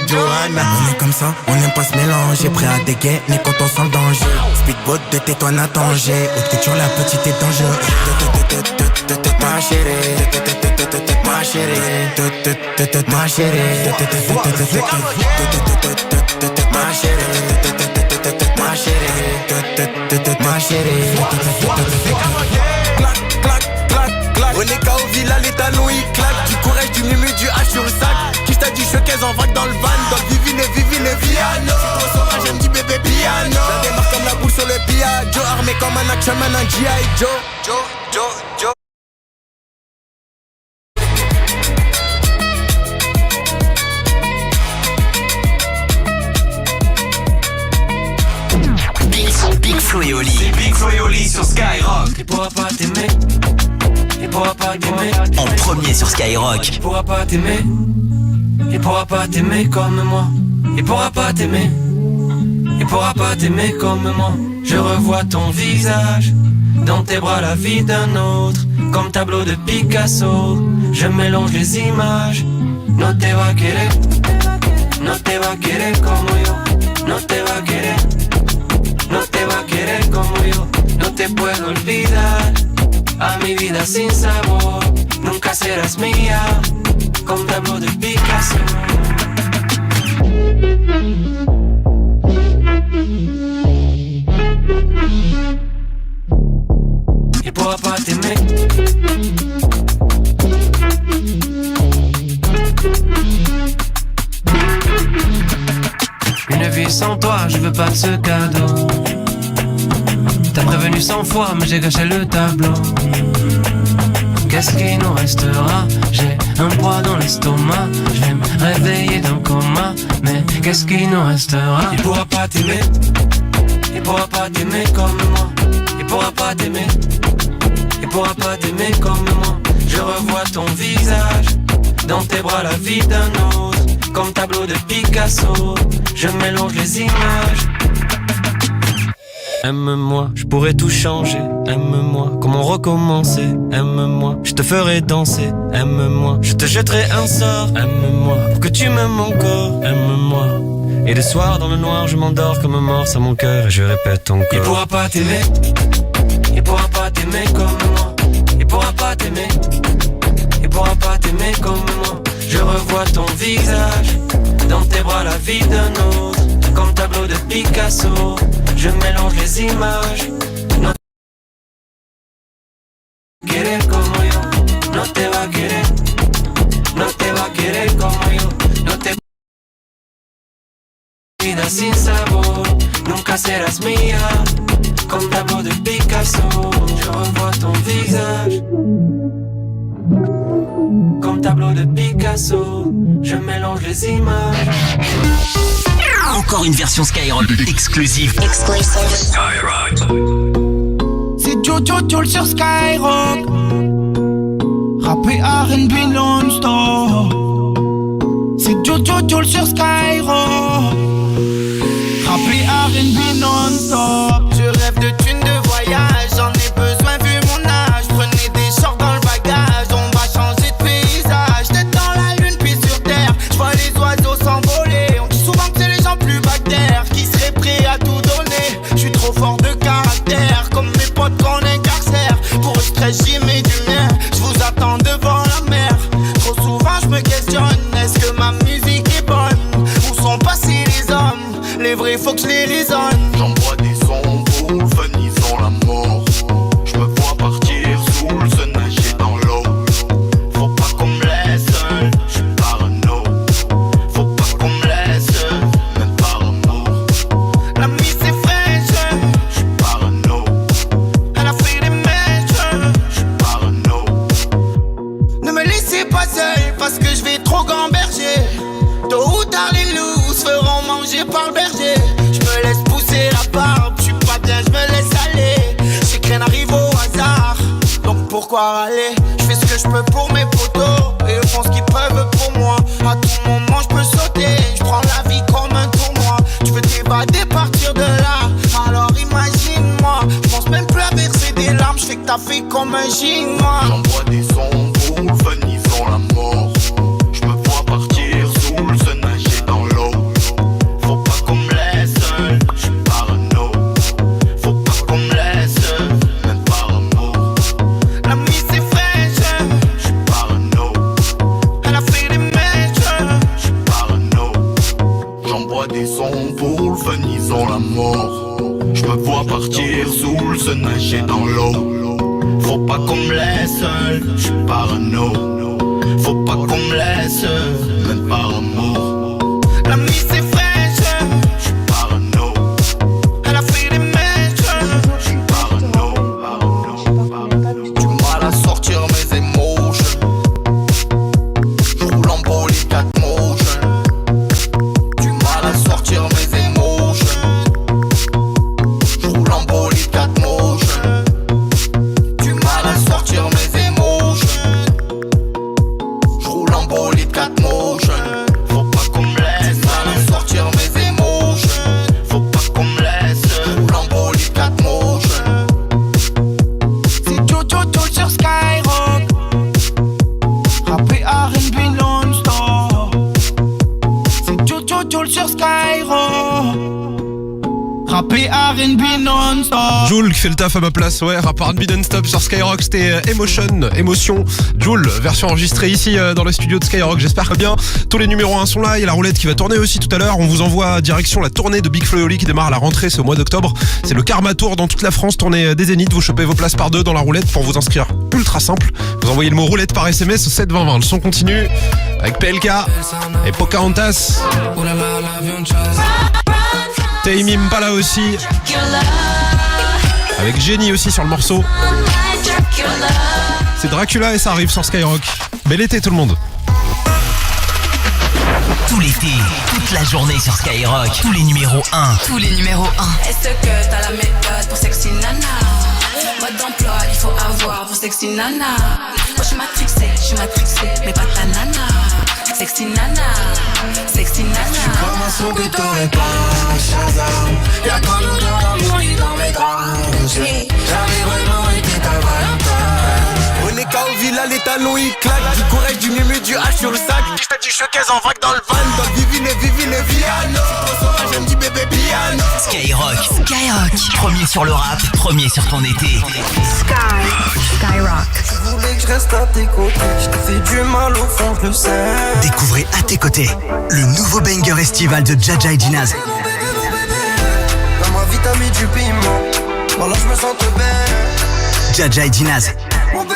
Johanna. ça, on n'aime pas se mélanger. Prêt à dégainer quand on sent le danger. Speedboat de tais-toi, Natangier. Haute couture, la petite est dangereuse. Ma chérie, ma chérie, ma chérie, ma chérie, ma chérie. Clac, clac, clac, clac. René au villa, les talons ils claquent. Du courage, du mumu, du H sur le sac. Qui t'a dit showcase en vague dans le van. Dans le Vivi, le piano. C'est trop sauvage, j'aime dit bébé piano. Ça démarre comme la boule sur le piano. Armé comme un action man, un G.I. Joe. Big Flo et Oli. C'est Big Flo et Oli sur Skyrock. Il pourra pas t'aimer. Il pourra pas t'aimer. En premier sur Skyrock. Il pourra pas t'aimer. Il pourra pas t'aimer comme moi. Il pourra pas t'aimer. Il pourra pas t'aimer comme moi. Je revois ton visage dans tes bras, la vie d'un autre. Comme tableau de Picasso, je mélange les images. No te va a querer, no te va a querer como yo. No te va a querer, no te va a querer como yo. No te puedo olvidar, a mi vida sin sabor. Nunca serás mía, comme tableau de Picasso. Il pourra pas t'aimer. Une vie sans toi, je veux pas de ce cadeau. T'as prévenu 100 fois, mais j'ai gâché le tableau. Qu'est-ce qui nous restera? J'ai un poids dans l'estomac. Je vais me réveiller d'un coma. Mais qu'est-ce qui nous restera? Il pourra pas t'aimer. Il pourra pas t'aimer comme moi. Il pourra pas t'aimer. Il pourra pas t'aimer comme moi. Je revois ton visage dans tes bras, la vie d'un autre. Comme tableau de Picasso, je mélange les images. Aime-moi, je pourrais tout changer. Aime-moi, comment recommencer? Aime-moi, je te ferai danser. Aime-moi, je te jetterai un sort. Aime-moi, pour que tu m'aimes encore. Aime-moi. Et le soir dans le noir, je m'endors comme un morse à mon cœur et je répète encore. Il pourra pas t'aimer. Il pourra pas t'aimer comme moi. Il pourra pas t'aimer. Il pourra pas t'aimer comme moi. Je revois ton visage dans tes bras, la vie d'un autre. Comme tableau de Picasso, je mélange les images. No querer como yo, no te va a querer. No te va a querer como yo. No te vida sin sabor. Nunca serás mía. Comme tableau de Picasso, je revois ton visage. Comme tableau de Picasso, je mélange les images. Encore une version Skyrock exclusive. Skyrock. C'est Jojo sur Skyrock. Rappé R&B non-stop. C'est Jojo sur Skyrock. Rappé R&B non-stop. Je rêve de thunes de voyage. J'en ai besoin vu mon âge. Prenez des shorts dans le bagage. On va changer de paysage. Tête dans la lune puis sur terre. Je vois les oiseaux s'envoler. On dit souvent que c'est les gens plus bactères qui seraient prêts à tout donner. Je suis trop fort de caractère. Comme mes potes qu'on incarcère. Pour le stress j'y mets du mien. Je vous attends devant la mer. Trop souvent je me questionne. Est-ce que ma musique est bonne? Où sont passés les hommes? Les vrais faut que je les raisonne. J'envoie des sons pour le fun, ils ont la mort. Je me vois partir sous le sun, nager dans l'eau. Faut pas qu'on me laisse seul, je suis parano. Faut pas qu'on me laisse seul, même par amour. La mise est fraîche, je suis parano. elle a fait des mèches, je suis parano. ne me laissez pas seul parce que je vais trop gamberger. Tôt ou tard les loups se feront manger par le berger. Je me laisse pousser la barbe, je suis pas bien, je me laisse aller. Je sais que rien n'arrive au hasard, donc pourquoi râler? Je fais ce que je peux pour mes potos et eux font ce qu'ils peuvent pour moi. À tout moment je peux sauter, je prends la vie comme un tournoi. Tu veux t'évader, partir de là, alors imagine-moi. Je pense même plus à verser des larmes, je fais que t'as fait comme un chinois. J'envoie des sons pour le fun, ils ont la mort. Je me vois partir sous le sun, nager dans l'eau. Faut vois partir sous le sun, nager dans l'eau. Faut pas qu'on me laisse seul, je suis parano. Faut pas qu'on me laisse, même par amour. La nuit c'est fraîche, je suis parano. elle a fait des mèches. Je suis parano. Du mal à sortir mes émotions. Je roule en bolide 4 motion. Du mal à sortir mes émotions. Je roule en bolide 4 motion. Du mal à sortir mes émotions. Je roule en bolide 4 motion. Faut pas qu'on me laisse, Mal à sortir mes émotions. faut pas qu'on me laisse. Je roule en bolide 4 motion. C'est Jojo sur Skyrock. Rappé R&B non-stop. C'est Jojo sur Skyrock. Rappé R&B non-stop. Jul qui fait le taf à ma place, ouais, rap R&B non-stop sur Skyrock, c'était Émotion. Jul, version enregistrée ici dans le studio de Skyrock, j'espère que bien. Tous les numéros 1 sont là, il y a la roulette qui va tourner aussi tout à l'heure. On vous envoie direction la tournée de Big Flo et Oli qui démarre à la rentrée, c'est au mois d'octobre. C'est le Karma Tour dans toute la France, tournée des Zéniths. Vous chopez vos places par 2 dans la roulette pour vous inscrire. Ultra simple, vous envoyez le mot roulette par SMS au 7 20 20. Le son continue avec PLK et Pocahontas. Tame Impala aussi, avec Jenny aussi sur le morceau. C'est Dracula et ça arrive sur Skyrock. Bel été tout le monde. Tout l'été, toute la journée sur Skyrock. Tous les numéros 1. Tous les numéros 1. Est-ce que t'as la méthode pour sexy nana? Mode d'emploi, il faut avoir pour sexy nana. Moi je suis matrixée, mais pas ta nana. Sexy nana, sexy nana. J'suis comme un son que t'aurais pas, Shazam. Y'a pas l'odeur d'amour ni dans mes draps. J'arrive vraiment et t'es ta Valentin. On est KO Villa, les talons ils claquent. Du courage, du mumu, du H sur le sac. J't'ai dit showcase en vague dans le van. Dans le Vivine, Viano. Trop sauvage, j'aime dit bébé piano. Skyrock. Premier sur le rap, premier sur ton été. Skyrock. Je voulais que je reste à tes côtés. Je te fais du mal au fond, je le sais. Découvrez À tes côtés, le nouveau banger estival de Jaja et Dinaz. Dans ma vie t'as mis du piment. Voilà je me sens bien. Jaja et Dinaz. Mon bébé.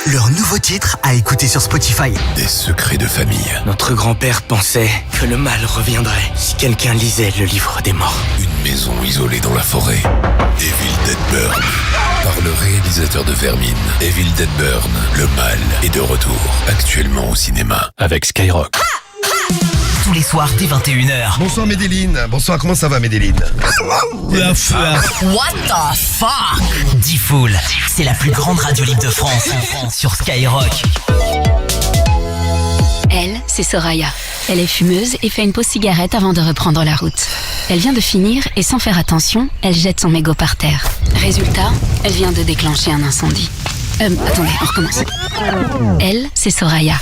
Leur nouveau titre à écouter sur Spotify. Des secrets de famille. Notre grand-père pensait que le mal reviendrait si quelqu'un lisait le livre des morts. Une maison isolée dans la forêt. Evil Dead Burn. Par le réalisateur de Vermine. Evil Dead Burn. Le mal est de retour. Actuellement au cinéma. Avec Skyrock. Tous les soirs dès 21h. Bonsoir Medellin. Bonsoir, comment ça va Medellin? What the fuck? D-Fool, c'est la plus grande radio libre de France. Sur Skyrock. Elle, c'est Soraya. Elle est fumeuse et fait une pause cigarette avant de reprendre la route. Elle vient de finir et sans faire attention, elle jette son mégot par terre. Résultat, elle vient de déclencher un incendie. Attendez, on recommence. Elle, c'est Soraya.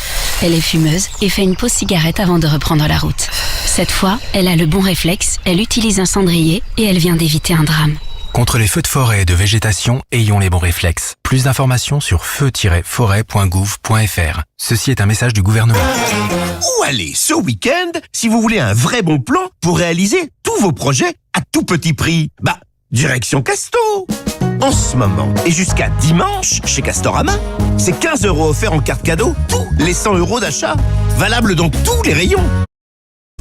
Elle est fumeuse et fait une pause cigarette avant de reprendre la route. Cette fois, elle a le bon réflexe, elle utilise un cendrier et elle vient d'éviter un drame. Contre les feux de forêt et de végétation, ayons les bons réflexes. Plus d'informations sur feu-forêt.gouv.fr. Ceci est un message du gouvernement. Où aller ce week-end si vous voulez un vrai bon plan pour réaliser tous vos projets à tout petit prix? Bah, direction Casto. En ce moment et jusqu'à dimanche, chez Castorama, c'est 15 € offerts en carte cadeau, tous les 100 € d'achat. Valable dans tous les rayons.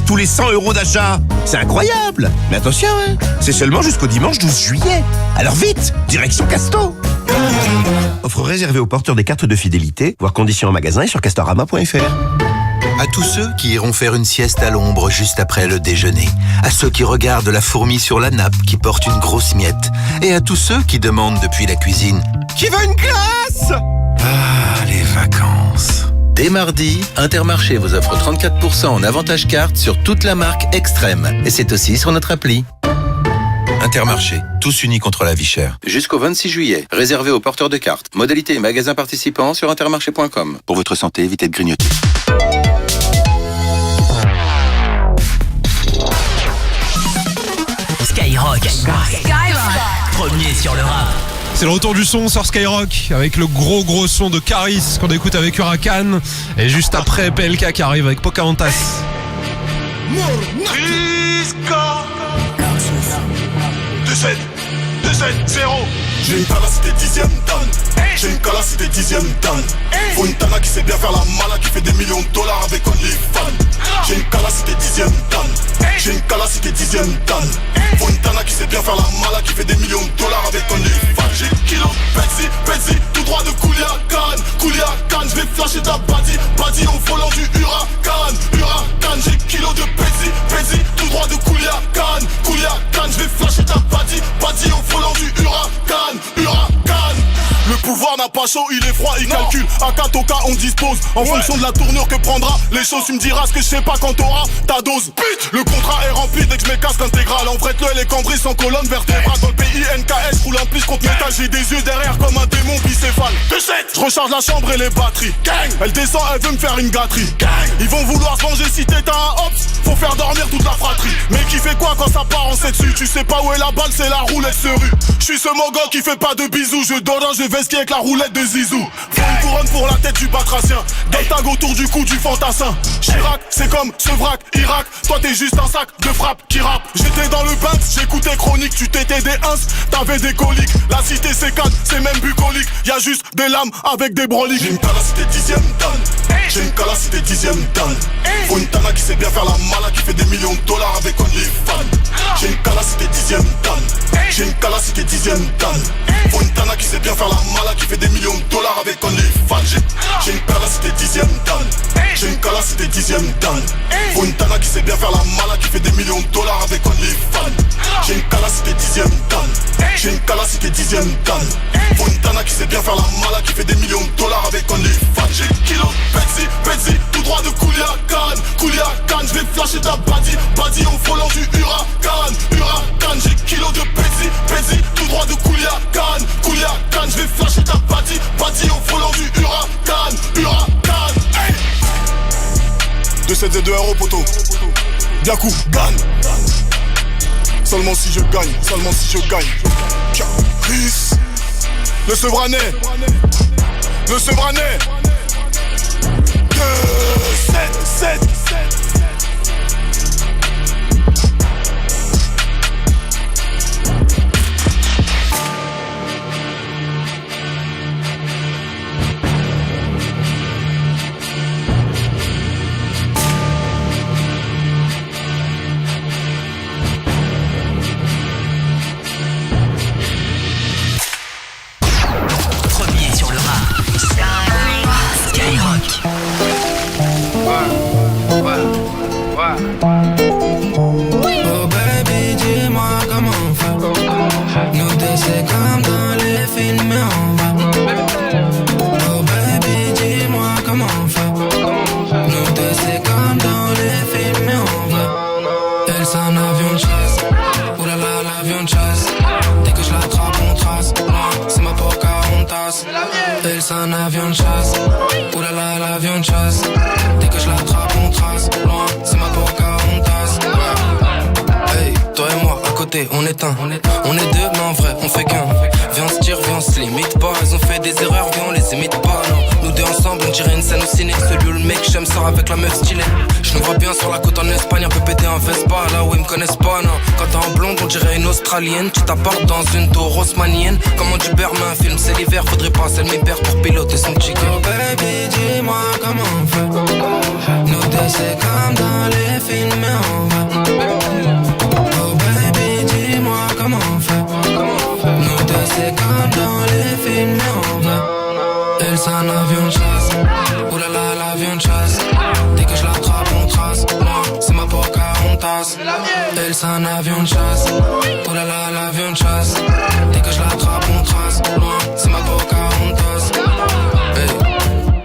Tous les 100 € d'achat, c'est incroyable. Mais attention, hein, c'est seulement jusqu'au dimanche 12 juillet. Alors vite, direction Casto. Offre réservée aux porteurs des cartes de fidélité, voir conditions en magasin et sur castorama.fr. À tous ceux qui iront faire une sieste à l'ombre juste après le déjeuner. À ceux qui regardent la fourmi sur la nappe qui porte une grosse miette. Et à tous ceux qui demandent depuis la cuisine « Qui veut une glace ?» Ah, les vacances. Dès mardi, Intermarché vous offre 34% en avantage carte sur toute la marque Extrême. Et c'est aussi sur notre appli. Intermarché, tous unis contre la vie chère. Jusqu'au 26 juillet, réservé aux porteurs de cartes. Modalité et magasins participants sur intermarché.com. Pour votre santé, évitez de grignoter. Skyrock. Premier sur le rap. C'est le retour du son sur Skyrock avec le gros son de Caris qu'on écoute avec Huracan. Et juste après, PLK qui arrive avec Pocahontas. 2-7-0. J'ai une calacité 10ème dan. J'ai une calacité 10ème dan. Faut une tana qui sait bien faire la mala, qui fait des millions de dollars avec OnlyFans. J'ai une calacité 10ème dan. J'ai une calacité 10ème dan. Faut une tana qui sait bien faire la mala, qui fait des millions de dollars avec OnlyFans. J'ai kilo, Pepsi, tout droit de Couliacan, je vais flasher ta body au volant du Huracan, j'ai kilo de Pepsi, tout droit de Couliacan, je vais flasher ta body au volant du Huracan. Le pouvoir n'a pas chaud, il est froid, il calcule. À 4 au cas, on dispose. En fonction de la tournure que prendra les choses, tu me diras ce que je sais pas quand t'auras ta dose. Le contrat est rempli dès que je mets casque intégral. En vrai, le les cambris sans colonne vertébrale. Dans le pays NKS, roule un plus contre métal. J'ai des yeux derrière comme un démon bicéphale. Je recharge la chambre et les batteries. Gang. Elle descend, elle veut me faire une gâterie. Gang. Ils vont vouloir se venger si t'es un hops. Faut faire dormir toute la fratrie. Mais qui fait quoi quand ça part en 7 dessus? Tu sais pas où est la balle, c'est la roulette se rue. Je suis ce mogol qui fait pas de bisous. Je donne un, je vais skier avec la roulette de Zizou. Faut une couronne pour la tête du batracien. Des tags autour du cou du fantassin. Chirac, c'est comme ce vrac, Irak. Toi t'es juste un sac de frappe qui rappe. J'étais dans le Banks, j'écoutais Chronique. Tu t'étais des ins, t'avais des coliques. La cité c'est 4, c'est même bucolique. Y'a juste des lames avec des broliques. J'ai une calacité 10ème dan. J'ai une calacité 10ème dan. Faut une tana qui sait bien faire la mala, qui fait des millions de dollars avec OnlyFans. J'ai une calacité 10ème dan. J'ai une calacité 10ème dan. Faut une tana qui sait bien faire la mala, qui fait des millions de dollars avec OnlyFans. J'ai une calacité 10ème dan. J'ai une calacité 10ème dan. Faut une tana qui sait bien faire la mala, qui fait des millions de dollars avec OnlyFans. J'ai une calacité 10ème dan. J'ai une calacité 10ème dan. Faut une tana qui sait bien faire la mala, qui fait des millions de dollars avec OnlyFans. J'ai kilo Pepsi, tout droit de Couliacan, je vais flasher ta body au volant du Huracan, j'ai kilo de Pepsi, tout droit de Couliacan, je vais flasher ta body au volant du Huracan. Hey. 2-7 2 € poteau. Biakou, gagne. Seulement si je gagne. Caprice. Le Sevranais. 2-7-7. Premier sur le rap. Skyrock. Oh baby, dis-moi comment on fait. Nous deux c'est comme dans les films, mais on va. Oh baby, dis-moi comment on fait. Nous deux c'est comme dans les films, mais on va. Elle c'est un avion de chasse. Oulala, l'avion de chasse. Dès que je l'attrape, on trace. C'est ma Pocahontas. Elle c'est un avion de chasse. Oulala, l'avion de chasse. Dès que je l'attrape, on trace. Loin, c'est ma Pocahontas. Hey, toi et moi, à côté, on est un. On est deux, mais en vrai, on fait qu'un. Viens on se tire, viens on se limite pas. Ils ont fait des erreurs, viens on les imite pas. Non, nous deux ensemble, on dirait une scène au ciné. Celui où le mec j'aime sort avec la meuf stylée. Je nous vois bien sur la côte en Espagne, un peu pété un Vespa. Là où ils me connaissent pas, non. Quand t'es en blonde, on dirait une Australienne. Tu t'apportes dans une tour haussmannienne. Comme on dit Berman, film, c'est l'hiver. Faudrait passer le mi-père pour piloter son chicken. Oh baby, dis-moi comment on fait. Nous deux c'est comme dans les films, mais on va. Oh baby, dis-moi comment on fait. Nous deux c'est comme dans les films, mais on va. Elle c'est un avion de chasse. Oulala, l'avion de chasse. Dès que je l'attrape, on trace. C'est ma Pocahontas. Elle c'est un avion de chasse. Oulala, l'avion de chasse. Dès que je l'attrape, on trace. C'est ma Pocahontas. Hey.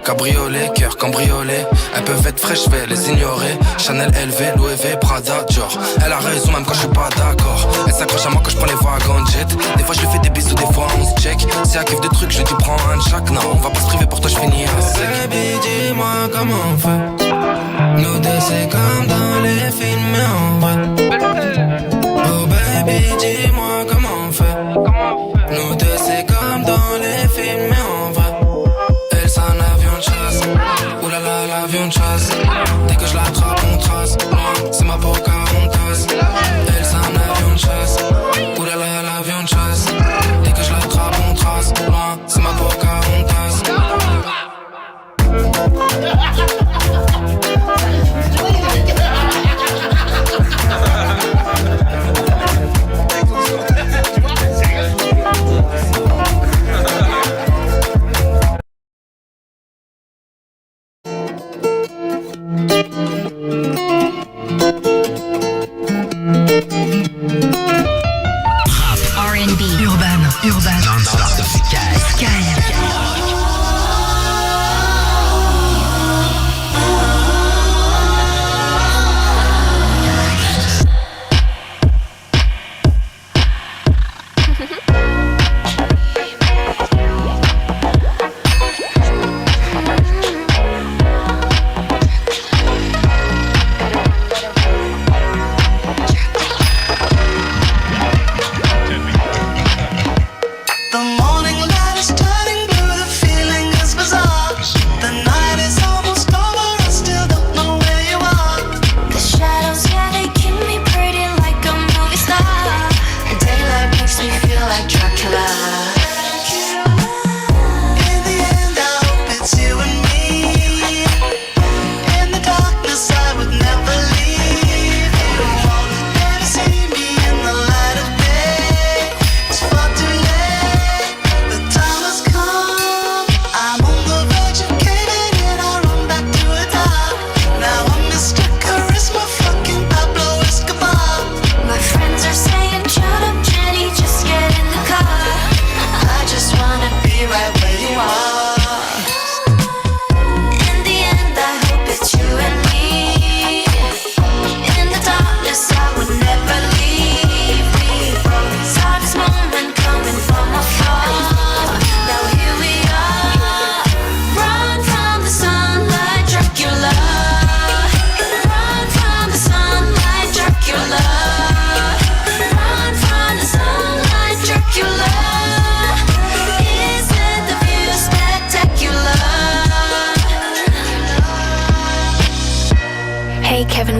Cabriolet, cœur cambriolé. Elles peuvent être fraîches, je vais les ignorer. Chanel, LV, Louis V, Prada, Dior. Elle a raison même quand je suis pas d'accord. Elle s'accroche à moi quand je prends les wagons jet. Des fois je lui fais des bisous, des fois on se check. Si elle kiffe de trucs, je dis prends un de chaque. Non, on va pas se priver pour toi, je finis à sec. Baby, dis-moi comment on fait. Nous deux c'est comme dans les films, mais en vrai. Oh baby, dis-moi comment on fait. Nous deux c'est comme dans les films, mais en vrai. Elle c'est un avion de chasse. Oulala, l'avion de chasse. Dès que je l'attrape, on trace. C'est ma Pocahontas. Elle c'est un avion de chasse. Oulala, non-stop. Skyrock.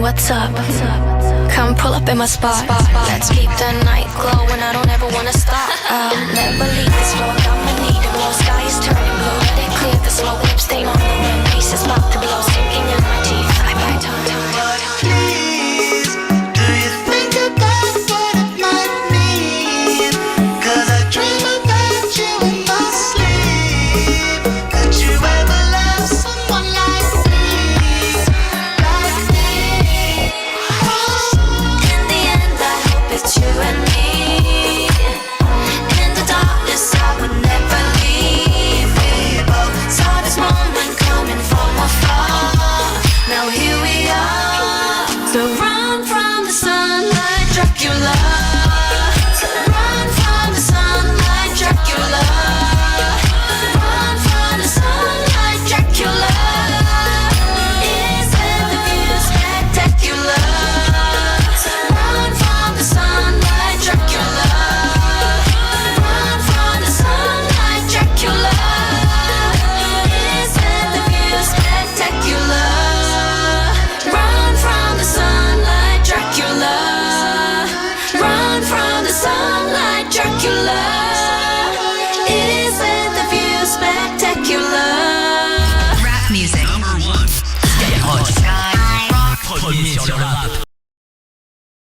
What's up? Come pull up in my spot. Let's keep the night glowing. I don't ever wanna stop. I'll never leave this floor. I'ma need it. Blue sky is turning blue. Let it clear the smoke. Lip stain on the rim. Pieces about to blow. Sinking in my teeth. I bite on. Please, do you think about what it might mean? 'Cause I dream about you in my sleep. Could you ever love someone like me? It's you and me. In the darkness, I would never leave. We both saw this moment coming from afar. Now here we are. So run from the sunlight, Dracula. So run from the sunlight, Dracula. Run from the sunlight, Dracula. Isn't the view spectacular? Dracula.